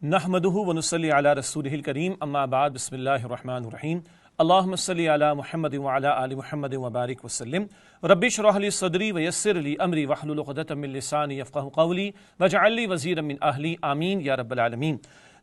نحمدہ ونصلی علی رسولہ الکریم اما بعد بسم اللہ الرحمن الرحیم اللہم صلی علی محمد وعلی آل محمد وبارک وسلم رب اشرح لی صدری ویسر لی امری واحلل عقدۃ من لسانی یفقہوا قولی واجعل لی وزیرا من اہلی آمین یا رب العالمین۔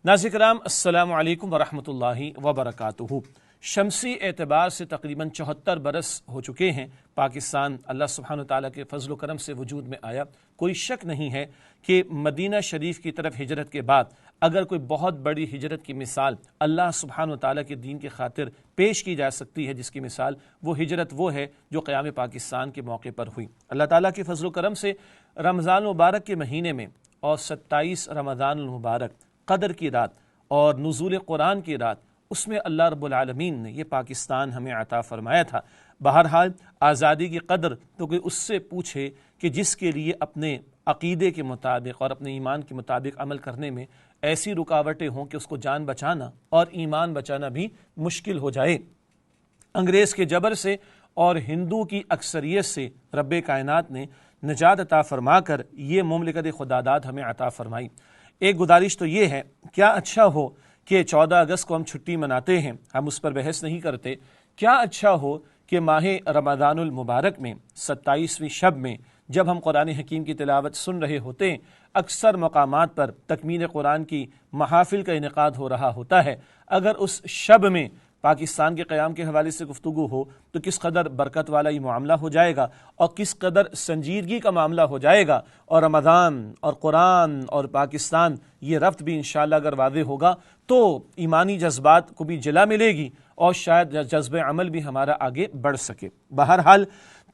ناظرین کرام السلام علیکم ورحمۃ اللہ وبرکاتہ۔ شمسی اعتبار سے تقریباً 74 برس ہو چکے ہیں پاکستان اللہ سبحانہ وتعالیٰ کے فضل و کرم سے وجود میں آیا۔ کوئی شک نہیں ہے کہ مدینہ شریف کی طرف ہجرت کے بعد اگر کوئی بہت بڑی ہجرت کی مثال اللہ سبحانہ وتعالیٰ کے دین کی خاطر پیش کی جا سکتی ہے، جس کی مثال وہ ہجرت وہ ہے جو قیام پاکستان کے موقع پر ہوئی۔ اللہ تعالیٰ کے فضل و کرم سے رمضان المبارک کے مہینے میں اور 27 رمضان المبارک قدر کی رات اور نزول قرآن کی رات، اس میں اللہ رب العالمین نے یہ پاکستان ہمیں عطا فرمایا تھا۔ بہرحال آزادی کی قدر تو کوئی اس سے پوچھے کہ جس کے لیے اپنے عقیدے کے مطابق اور اپنے ایمان کے مطابق عمل کرنے میں ایسی رکاوٹیں ہوں کہ اس کو جان بچانا اور ایمان بچانا بھی مشکل ہو جائے۔ انگریز کے جبر سے اور ہندو کی اکثریت سے رب کائنات نے نجات عطا فرما کر یہ مملکت خداداد ہمیں عطا فرمائی۔ ایک گزارش تو یہ ہے، کیا اچھا ہو کہ 14 اگست کو ہم چھٹی مناتے ہیں، ہم اس پر بحث نہیں کرتے۔ کیا اچھا ہو کہ ماہ رمضان المبارک میں 27ویں شب میں جب ہم قرآن حکیم کی تلاوت سن رہے ہوتے ہیں، اکثر مقامات پر تکمیل قرآن کی محافل کا انعقاد ہو رہا ہوتا ہے، اگر اس شب میں پاکستان کے قیام کے حوالے سے گفتگو ہو تو کس قدر برکت والا یہ معاملہ ہو جائے گا اور کس قدر سنجیدگی کا معاملہ ہو جائے گا، اور رمضان اور قرآن اور پاکستان یہ ربط بھی انشاءاللہ اگر واضح ہوگا تو ایمانی جذبات کو بھی جلا ملے گی اور شاید جذب عمل بھی ہمارا آگے بڑھ سکے۔ بہرحال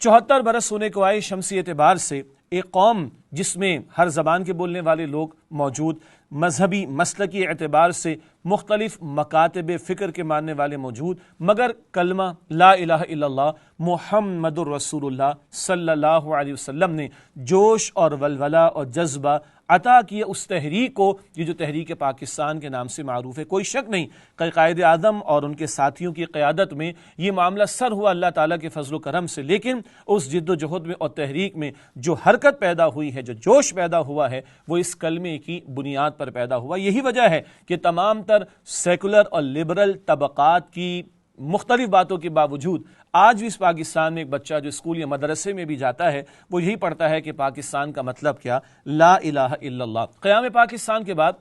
74 برس ہونے کو آئے شمسی اعتبار سے، ایک قوم جس میں ہر زبان کے بولنے والے لوگ موجود، مذہبی مسلکی اعتبار سے مختلف مکاتب فکر کے ماننے والے موجود، مگر کلمہ لا الہ الا اللہ محمد الرسول اللہ صلی اللہ علیہ وسلم نے جوش اور ولولہ اور جذبہ عطا کیا اس تحریک کو، یہ جو تحریک پاکستان کے نام سے معروف ہے۔ کوئی شک نہیں کہ قائد اعظم اور ان کے ساتھیوں کی قیادت میں یہ معاملہ سر ہوا اللہ تعالیٰ کے فضل و کرم سے، لیکن اس جد و جہد میں اور تحریک میں جو حرکت پیدا ہوئی ہے، جو جوش پیدا ہوا ہے، وہ اس کلمے کی بنیاد پر پیدا ہوا۔ یہی وجہ ہے کہ تمام تر سیکولر اور لبرل طبقات کی مختلف باتوں کے باوجود آج بھی اس پاکستان میں ایک بچہ جو اسکول یا مدرسے میں بھی جاتا ہے وہ یہی پڑھتا ہے کہ پاکستان کا مطلب کیا، لا الہ الا اللہ۔ قیام پاکستان کے بعد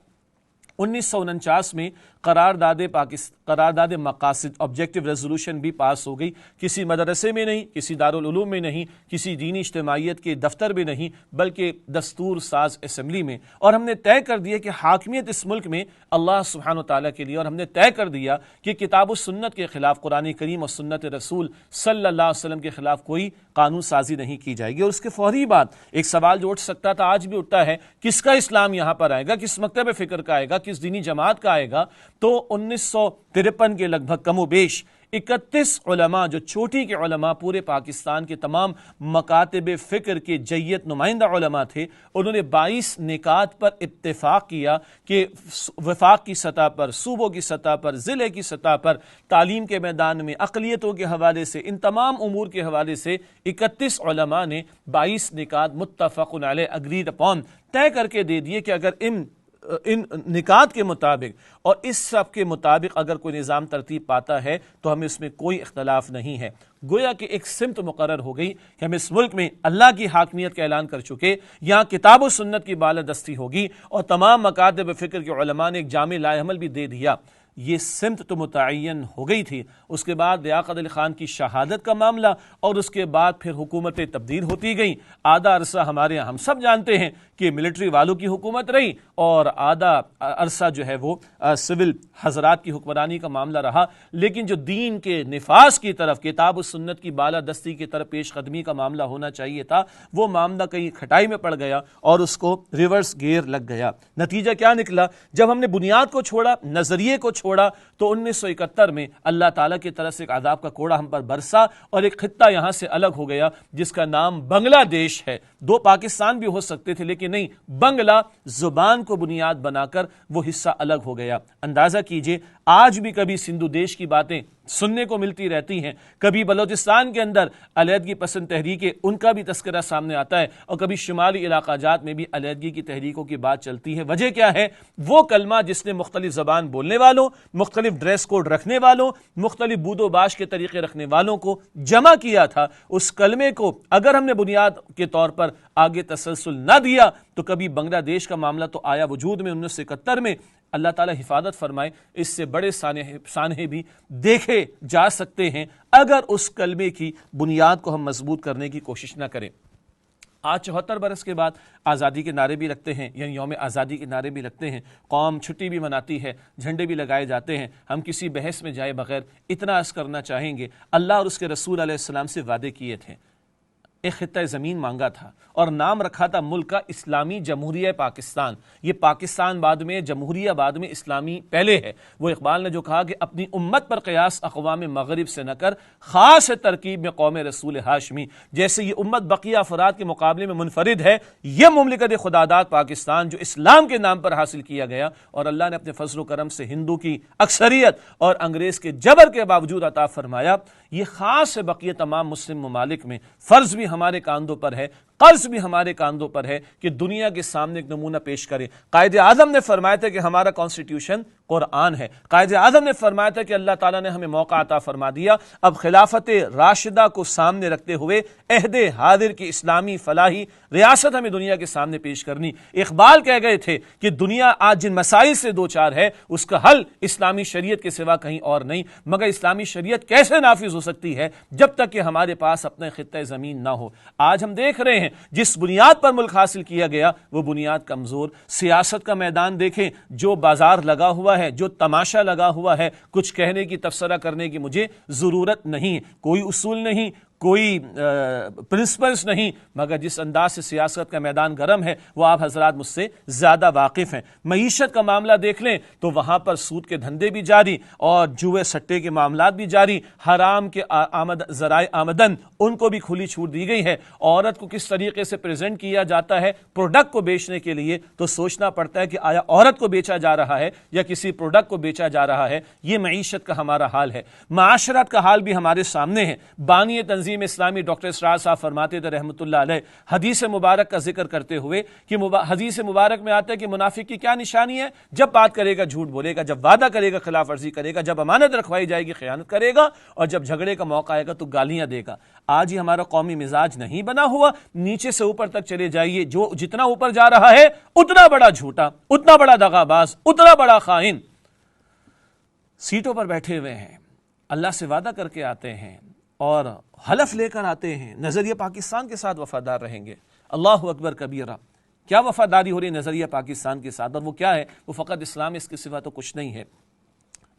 1949 میں قرارداد مقاصد آبجیکٹو ریزولوشن بھی پاس ہو گئی۔ کسی مدرسے میں نہیں، کسی دارالعلوم میں نہیں، کسی دینی اجتماعیت کے دفتر میں نہیں، بلکہ دستور ساز اسمبلی میں، اور ہم نے طے کر دیا کہ حاکمیت اس ملک میں اللہ سبحانہ وتعالیٰ کے لیے، اور ہم نے طے کر دیا کہ کتاب و سنت کے خلاف، قرآن کریم اور سنت رسول صلی اللہ علیہ وسلم کے خلاف کوئی قانون سازی نہیں کی جائے گی۔ اور اس کے فوری بعد ایک سوال جو اٹھ سکتا تھا، آج بھی اٹھتا ہے، کس کا اسلام یہاں پر آئے گا، کس مکتب فکر کا آئے گا، کس دینی جماعت کا آئے گا؟ تو 1953 کے لگ بھگ کم و بیش 31 علماء جو چوٹی کے علماء پورے پاکستان کے تمام مکاتب فکر کے جیت نمائندہ علماء تھے، انہوں نے 22 نکات پر اتفاق کیا کہ وفاق کی سطح پر، صوبوں کی سطح پر، ضلع کی سطح پر، تعلیم کے میدان میں، اقلیتوں کے حوالے سے، ان تمام امور کے حوالے سے 31 علماء نے 22 نکات متفق علیہ اگریڈ اپون طے کر کے دے دیے کہ اگر ان نکات کے مطابق اور اس سب کے مطابق اگر کوئی نظام ترتیب پاتا ہے تو ہمیں اس میں کوئی اختلاف نہیں ہے۔ گویا کہ ایک سمت مقرر ہو گئی کہ ہم اس ملک میں اللہ کی حاکمیت کا اعلان کر چکے، یہاں کتاب و سنت کی بالادستی ہوگی، اور تمام مکاتب فکر کے علماء نے ایک جامع لائحہ عمل بھی دے دیا۔ یہ سمت تو متعین ہو گئی تھی۔ اس کے بعد لیاقت علی خان کی شہادت کا معاملہ، اور اس کے بعد پھر حکومتیں تبدیل ہوتی گئیں۔ آدھا عرصہ ہمارے ہم سب جانتے ہیں کہ ملٹری والوں کی حکومت رہی، اور آدھا عرصہ جو ہے وہ سول حضرات کی حکمرانی کا معاملہ رہا، لیکن جو دین کے نفاذ کی طرف، کتاب و سنت کی بالادستی کی طرف پیش قدمی کا معاملہ ہونا چاہیے تھا، وہ معاملہ کہیں کھٹائی میں پڑ گیا اور اس کو ریورس گیئر لگ گیا۔ نتیجہ کیا نکلا؟ جب ہم نے بنیاد کو چھوڑا، نظریے کو چھوڑا، تو 1971 میں اللہ تعالیٰ کی طرف سے ایک عذاب کا کوڑا ہم پر برسا، اور ایک خطہ یہاں سے الگ ہو گیا جس کا نام بنگلہ دیش ہے۔ دو پاکستان بھی ہو سکتے تھے، لیکن نہیں، بنگلہ زبان کو بنیاد بنا کر وہ حصہ الگ ہو گیا۔ اندازہ کیجئے آج بھی کبھی سندھو دیش کی باتیں سننے کو ملتی رہتی ہیں، کبھی بلوچستان کے اندر علیحدگی پسند تحریکیں ان کا بھی تذکرہ سامنے آتا ہے، اور کبھی شمالی علاقہ جات میں بھی علیحدگی کی تحریکوں کی بات چلتی ہے۔ وجہ کیا ہے؟ وہ کلمہ جس نے مختلف زبان بولنے والوں، مختلف ڈریس کوڈ رکھنے والوں، مختلف بود و باش کے طریقے رکھنے والوں کو جمع کیا تھا، اس کلمے کو اگر ہم نے بنیاد کے طور پر آگے تسلسل نہ دیا تو کبھی بنگلہ دیش کا معاملہ تو آیا وجود میں 1971 میں۔ اللہ تعالیٰ حفاظت فرمائے، اس سے بڑے سانحے بھی دیکھے جا سکتے ہیں اگر اس کلمے کی بنیاد کو ہم مضبوط کرنے کی کوشش نہ کریں۔ آج 74 برس کے بعد آزادی کے نعرے بھی لگتے ہیں، یعنی یوم آزادی کے نعرے بھی لگتے ہیں، قوم چھٹی بھی مناتی ہے، جھنڈے بھی لگائے جاتے ہیں۔ ہم کسی بحث میں جائے بغیر اتنا عرض کرنا چاہیں گے، اللہ اور اس کے رسول علیہ السلام سے وعدے کیے تھے، ایک خطہ زمین مانگا تھا اور نام رکھا تھا ملک کا اسلامی جمہوریہ پاکستان۔ یہ پاکستان بعد میں، جمہوریہ بعد میں، اسلامی پہلے ہے۔ وہ اقبال نے جو کہا کہ اپنی امت پر قیاس اقوام مغرب سے نہ کر، خاص ترکیب میں قوم رسول ہاشمی۔ جیسے یہ امت بقیہ افراد کے مقابلے میں منفرد ہے، یہ مملکت خداداد پاکستان جو اسلام کے نام پر حاصل کیا گیا اور اللہ نے اپنے فضل و کرم سے ہندو کی اکثریت اور انگریز کے جبر کے باوجود عطا فرمایا، یہ خاص ہے بقیہ تمام مسلم ممالک میں۔ فرض بھی ہمارے کاندھوں پر ہے، قرض بھی ہمارے کاندھوں پر ہے کہ دنیا کے سامنے ایک نمونہ پیش کرے۔ قائد اعظم نے فرمایا تھا کہ ہمارا کانسٹیٹیوشن قرآن ہے۔ قائد اعظم نے فرمایا تھا کہ اللہ تعالیٰ نے ہمیں موقع عطا فرما دیا، اب خلافت راشدہ کو سامنے رکھتے ہوئے عہد حاضر کی اسلامی فلاحی ریاست ہمیں دنیا کے سامنے پیش کرنی۔ اقبال کہہ گئے تھے کہ دنیا آج جن مسائل سے دو چار ہے، اس کا حل اسلامی شریعت کے سوا کہیں اور نہیں، مگر اسلامی شریعت کیسے نافذ ہو سکتی ہے جب تک کہ ہمارے پاس اپنے خطہ زمین نہ ہو۔ آج ہم دیکھ رہے ہیں جس بنیاد پر ملک حاصل کیا گیا وہ بنیاد کمزور۔ سیاست کا میدان دیکھیں، جو بازار لگا ہوا ہے، جو تماشا لگا ہوا ہے، کچھ کہنے کی تبصرہ کرنے کی مجھے ضرورت نہیں، کوئی اصول نہیں، کوئی پرنسپلز نہیں، مگر جس انداز سے سیاست کا میدان گرم ہے وہ آپ حضرات مجھ سے زیادہ واقف ہیں۔ معیشت کا معاملہ دیکھ لیں تو وہاں پر سود کے دھندے بھی جاری اور جوئے سٹے کے معاملات بھی جاری، حرام کے ذرائع آمدن ان کو بھی کھلی چھوٹ دی گئی ہے۔ عورت کو کس طریقے سے پریزنٹ کیا جاتا ہے پروڈکٹ کو بیچنے کے لیے، تو سوچنا پڑتا ہے کہ آیا عورت کو بیچا جا رہا ہے یا کسی پروڈکٹ کو بیچا جا رہا ہے۔ یہ معیشت کا ہمارا حال ہے۔ معاشرت کا حال بھی ہمارے سامنے ہے۔ بانی تنظیم اسلامی ڈاکٹر اسرار صاحب فرماتے تھے رحمۃ اللہ علیہ، حدیث مبارک کا ذکر کرتے ہوئے کہ حدیث مبارک میں آتا ہے کہ منافق کی کیا نشانی ہے؟ جب بات کرے گا جھوٹ بولے گا، جب وعدہ کرے گا خلاف ورزی کرے گا، جب امانت رکھوائی جائے گی خیانت کرے گا، اور جب جھگڑے کا موقع آئے گا تو گالیاں دے گا۔ آج ہی ہمارا قومی مزاج نہیں بنا ہوا، نیچے سے اوپر تک چلے جائیے، جو جتنا اوپر جا رہا ہے اتنا بڑا جھوٹا، اتنا بڑا دغا باز، اتنا بڑا خائن سیٹوں پر بیٹھے ہوئے ہیں، اللہ سے وعدہ کر کے آتے ہیں اور حلف لے کر آتے ہیں نظریہ پاکستان کے ساتھ وفادار رہیں گے۔ اللہ اکبر کبیرہ، کیا وفاداری ہو رہی ہے نظریہ پاکستان کے ساتھ، اور وہ کیا ہے؟ وہ فقط اسلام، اس کے سوا تو کچھ نہیں ہے۔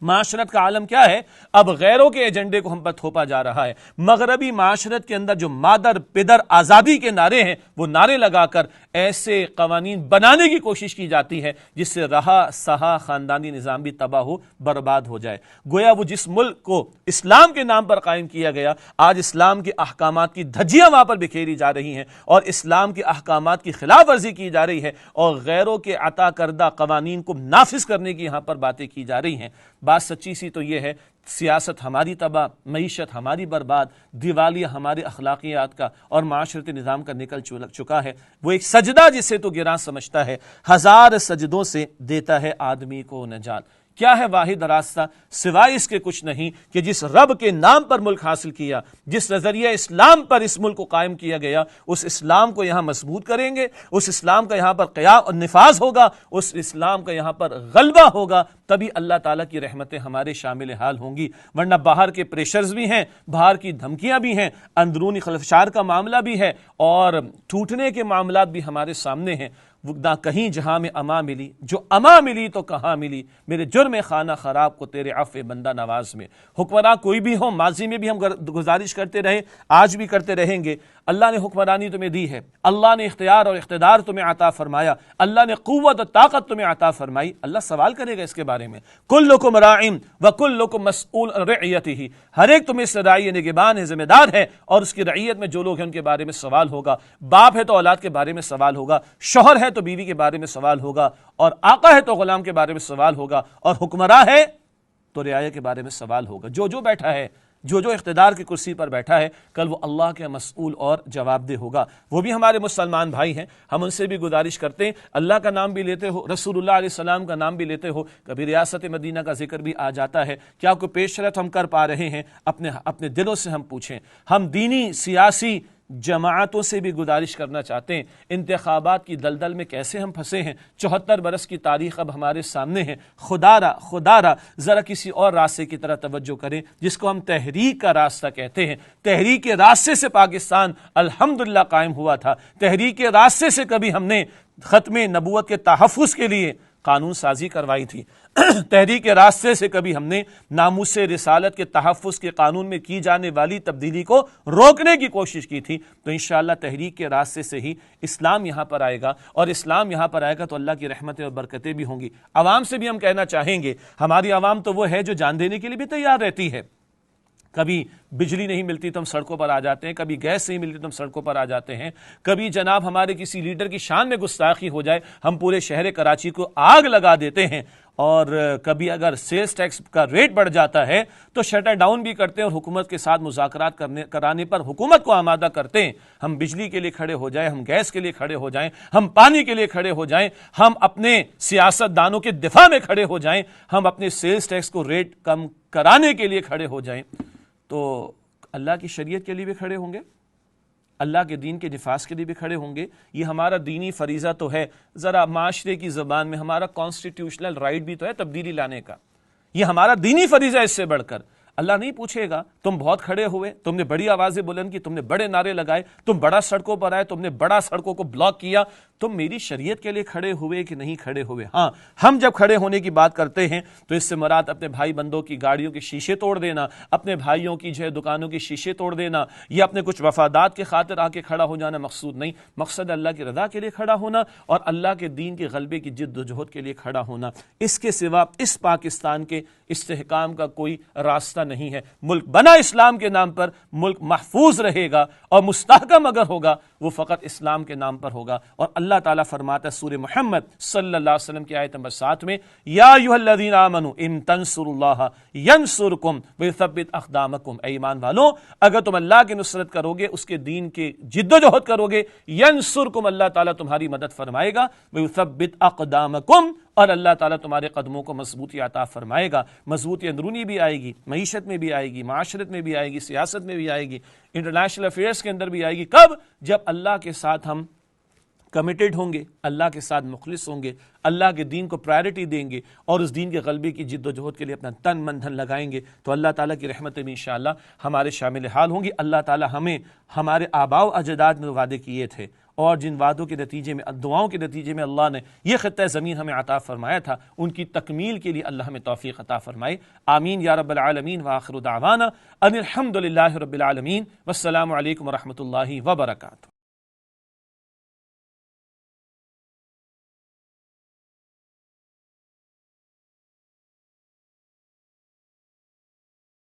معاشرت کا عالم کیا ہے؟ اب غیروں کے ایجنڈے کو ہم پر تھوپا جا رہا ہے۔ مغربی معاشرت کے اندر جو مادر پدر آزادی کے نعرے ہیں وہ نعرے لگا کر ایسے قوانین بنانے کی کوشش کی جاتی ہے جس سے رہا سہا خاندانی نظام بھی تباہ ہو برباد ہو جائے۔ گویا وہ جس ملک کو اسلام کے نام پر قائم کیا گیا، آج اسلام کے احکامات کی دھجیاں وہاں پر بکھیری جا رہی ہیں اور اسلام کے احکامات کی خلاف ورزی کی جا رہی ہے اور غیروں کے عطا کردہ قوانین کو نافذ کرنے کی یہاں پر باتیں کی جا رہی ہیں۔ بات سچی سی تو یہ ہے، سیاست ہماری تباہ، معیشت ہماری برباد، دیوالیہ ہمارے اخلاقیات کا اور معاشرتی نظام کا نکل چکا ہے۔ وہ ایک سجدہ جسے تو گراں سمجھتا ہے، ہزار سجدوں سے دیتا ہے آدمی کو نجات۔ کیا ہے واحد راستہ سوائے اس کے کچھ نہیں کہ جس رب کے نام پر ملک حاصل کیا، جس نظریہ اسلام پر اس ملک کو قائم کیا گیا، اس اسلام کو یہاں مضبوط کریں گے، اس اسلام کا یہاں پر قیام اور نفاذ ہوگا، اس اسلام کا یہاں پر غلبہ ہوگا، تبھی اللہ تعالیٰ کی رحمتیں ہمارے شامل حال ہوں گی۔ ورنہ باہر کے پریشرز بھی ہیں، باہر کی دھمکیاں بھی ہیں، اندرونی خلفشار کا معاملہ بھی ہے اور ٹوٹنے کے معاملات بھی ہمارے سامنے ہیں۔ نہ کہیں جہاں میں اما ملی، جو اما ملی تو کہاں ملی، میرے جرم خانہ خراب کو تیرے عفو بندہ نواز میں۔ حکمراں کوئی بھی ہو، ماضی میں بھی ہم گزارش کرتے رہے، آج بھی کرتے رہیں گے، اللہ نے حکمرانی تمہیں دی ہے، اللہ نے اختیار اور اقتدار تمہیں عطا فرمایا، اللہ نے قوت اور طاقت تمہیں عطا فرمائی، اللہ سوال کرے گا اس کے بارے میں۔ کلکم راعٍ وکلکم مسئول عن رعیتہ، ہر ایک تم اس راعی نگہبان ہے، ذمہ دار ہے، اور اس کی رعیت میں جو لوگ ہیں ان کے بارے میں سوال ہوگا۔ باپ ہے تو اولاد کے بارے میں سوال ہوگا، شوہر ہے تو بیوی کے بارے میں سوال ہوگا، اور آقا ہے تو غلام کے بارے میں سوال ہوگا، اور حکمراں ہے تو رعایا کے بارے میں سوال ہوگا۔ جو بیٹھا ہے، جو اقتدار کی کرسی پر بیٹھا ہے، کل وہ اللہ کے مسئول اور جواب دہ ہوگا۔ وہ بھی ہمارے مسلمان بھائی ہیں، ہم ان سے بھی گزارش کرتے ہیں، اللہ کا نام بھی لیتے ہو، رسول اللہ علیہ السلام کا نام بھی لیتے ہو، کبھی ریاست مدینہ کا ذکر بھی آ جاتا ہے، کیا کوئی پیش رفت ہم کر پا رہے ہیں؟ اپنے دلوں سے ہم پوچھیں۔ ہم دینی سیاسی جماعتوں سے بھی گزارش کرنا چاہتے ہیں، انتخابات کی دلدل میں کیسے ہم پھنسے ہیں، 74 برس کی تاریخ اب ہمارے سامنے ہے، خدا را ذرا کسی اور راستے کی طرح توجہ کریں جس کو ہم تحریک کا راستہ کہتے ہیں۔ تحریک کے راستے سے پاکستان الحمدللہ قائم ہوا تھا، تحریک کے راستے سے کبھی ہم نے ختم نبوت کے تحفظ کے لیے قانون سازی کروائی تھی، تحریک کے راستے سے کبھی ہم نے ناموس رسالت کے تحفظ کے قانون میں کی جانے والی تبدیلی کو روکنے کی کوشش کی تھی۔ تو انشاءاللہ تحریک کے راستے سے ہی اسلام یہاں پر آئے گا، اور اسلام یہاں پر آئے گا تو اللہ کی رحمتیں اور برکتیں بھی ہوں گی۔ عوام سے بھی ہم کہنا چاہیں گے، ہماری عوام تو وہ ہے جو جان دینے کے لیے بھی تیار رہتی ہے۔ کبھی بجلی نہیں ملتی تو ہم سڑکوں پر آ جاتے ہیں، کبھی گیس نہیں ملتی تو ہم سڑکوں پر آ جاتے ہیں، کبھی جناب ہمارے کسی لیڈر کی شان میں گستاخی ہو جائے ہم پورے شہر کراچی کو آگ لگا دیتے ہیں، اور کبھی اگر سیلز ٹیکس کا ریٹ بڑھ جاتا ہے تو شٹر ڈاؤن بھی کرتے ہیں، اور حکومت کے ساتھ مذاکرات کرانے پر حکومت کو آمادہ کرتے ہیں۔ ہم بجلی کے لیے کھڑے ہو جائیں، ہم گیس کے لیے کھڑے ہو جائیں، ہم پانی کے لیے کھڑے ہو جائیں، ہم اپنے سیاست دانوں کے دفاع میں کھڑے ہو جائیں، ہم اپنے سیلز ٹیکس کو ریٹ کم کرانے کے لیے کھڑے ہو جائیں، تو اللہ کی شریعت کے لیے بھی کھڑے ہوں گے، اللہ کے دین کے نفاذ کے لیے بھی کھڑے ہوں گے۔ یہ ہمارا دینی فریضہ تو ہے، ذرا معاشرے کی زبان میں ہمارا کانسٹیٹیوشنل رائٹ بھی تو ہے تبدیلی لانے کا، یہ ہمارا دینی فریضہ ہے۔ اس سے بڑھ کر اللہ نہیں پوچھے گا تم بہت کھڑے ہوئے، تم نے بڑی آوازیں بلند کی، تم نے بڑے نعرے لگائے، تم بڑا سڑکوں پر آئے، تم نے بڑا سڑکوں کو بلاک کیا، تم میری شریعت کے لیے کھڑے ہوئے کہ نہیں کھڑے ہوئے؟ ہاں، ہم جب کھڑے ہونے کی بات کرتے ہیں تو اس سے مراد اپنے بھائی بندوں کی گاڑیوں کے شیشے توڑ دینا، اپنے بھائیوں کی دکانوں کے شیشے توڑ دینا، یا اپنے کچھ وفادات کے خاطر آ کے کھڑا ہو جانا مقصود نہیں۔ مقصد اللہ کی رضا کے لیے کھڑا ہونا اور اللہ کے دین کے غلبے کی جد و جہد کے لیے کھڑا ہونا۔ اس کے سوا اس پاکستان کے استحکام کا کوئی راستہ نہیں ہے۔ ملک بنا اسلام کے نام پر، ملک محفوظ رہے گا اور مستحکم اگر ہوگا وہ فقط اسلام کے نام پر ہوگا۔ اور اللہ تعالیٰ فرماتا ہے سورہ محمد صلی اللہ علیہ وسلم کی آیت نمبر 7 میں، یا ایھا الذین آمنوا ان تنصروا اللہ ینصرکم ویثبت اقدامکم، اے ایمان والو اگر تم اللہ کی نصرت کرو گے، اس کے دین کے جد و جہد کرو گے، ینصرکم، اللہ تعالیٰ تمہاری مدد فرمائے گا، ویثبت اقدامکم، اور اللہ تعالیٰ تمہارے قدموں کو مضبوطی عطا فرمائے گا۔ مضبوطی اندرونی بھی آئے گی، معیشت میں بھی آئے گی، معاشرت میں بھی آئے گی، سیاست میں بھی آئے گی، انٹرنیشنل افیئرس کے اندر بھی آئے گی۔ کب؟ جب اللہ کے ساتھ ہم کمیٹڈ ہوں گے، اللہ کے ساتھ مخلص ہوں گے، اللہ کے دین کو پرائرٹی دیں گے، اور اس دین کے غلبے کی جد و جہد کے لیے اپنا تن من دھن لگائیں گے، تو اللہ تعالیٰ کی رحمتیں بھی انشاءاللہ ہمارے شامل حال ہوں گی۔ اللہ تعالیٰ ہمیں ہمارے آباء و اجداد میں وعدے کیے تھے، اور جن وعدوں کے نتیجے میں، دعاؤں کے نتیجے میں اللہ نے یہ خطہ زمین ہمیں عطا فرمایا تھا، ان کی تکمیل کے لیے اللہ ہمیں توفیق عطا فرمائے۔ آمین یا رب العالمین، وآخر دعوانا ان الحمد للہ رب العالمین، والسلام علیکم ورحمۃ اللہ وبرکاتہ۔